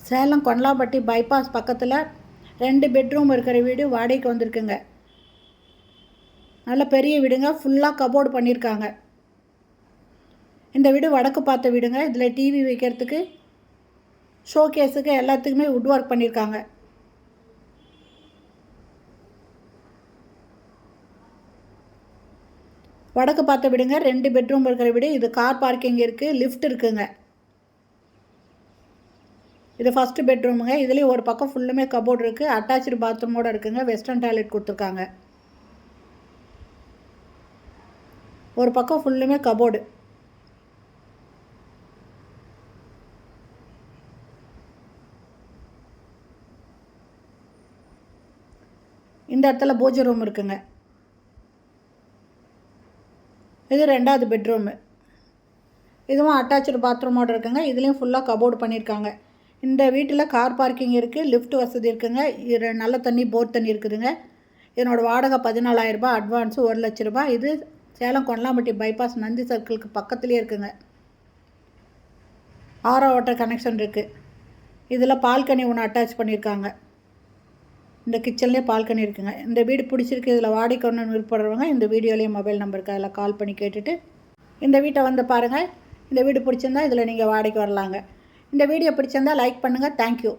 Salem Kondalampatti bypass பக்கத்தில் 2 bedroom இருக்கிற வீடு வாடகைக்கு வந்திருக்குங்க. நல்ல பெரிய வீடுங்க. ஃபுல்லாக கபோர்டு பண்ணியிருக்காங்க. இந்த வீடு வடக்கு பார்த்த வீடுங்க. இதில் டிவி வைக்கிறதுக்கு, ஷோகேஸுக்கு எல்லாத்துக்குமே வுட் ஒர்க் பண்ணியிருக்காங்க. வடக்கு பார்த்த வீடுங்க. 2 பெட்ரூம் இருக்கிற வீடு. இது கார் பார்க்கிங் இருக்குது, லிஃப்ட் இருக்குங்க. இது ஃபஸ்ட்டு பெட்ரூமுங்க. இதுலேயும் ஒரு பக்கம் ஃபுல்லுமே கபோர்டு இருக்குது. அட்டாச்சு பாத்ரூமோடு இருக்குங்க. வெஸ்டர்ன் டாய்லெட் கொடுத்துருக்காங்க. ஒரு பக்கம் ஃபுல்லுமே கபோர்டு. இந்த இடத்துல பூஜை ரூம் இருக்குங்க. இது 2வது பெட்ரூமு. இதுவும் அட்டாச்சு பாத்ரூமோடு இருக்குங்க. இதுலேயும் ஃபுல்லாக கபோர்டு பண்ணியிருக்காங்க. இந்த வீட்டில் கார் பார்க்கிங் இருக்குது, லிஃப்ட் வசதி இருக்குங்க. இது நல்ல தண்ணி, போர் தண்ணி இருக்குதுங்க. இதனோட வாடகை 14,000 ரூபாய், அட்வான்ஸு 1 லட்ச ரூபாய். இது சேலம் கொண்டலாம்பட்டி பைபாஸ் நந்தி சர்க்கிளுக்கு பக்கத்துலேயே இருக்குங்க. ஆரோ வாட்டர் கனெக்ஷன் இருக்குது. இதில் பால்கனி ஒன்று அட்டாச் பண்ணியிருக்காங்க. இந்த கிச்சன்லேயே பால்கனி இருக்குங்க. இந்த வீடு பிடிச்சிருக்கு, இதில் வாடகைக்கு ஒன்று விருப்பப்படுறவங்க இந்த வீடியோலேயே மொபைல் நம்பருக்கு அதில் கால் பண்ணி கேட்டுட்டு இந்த வீட்டை வந்து பாருங்கள். இந்த வீடு பிடிச்சிருந்தா இதில் நீங்கள் வாடகைக்கு வரலாங்க. இந்த வீடியோ பிடிச்சிருந்தால் லைக் பண்ணுங்கள். தேங்க்யூ.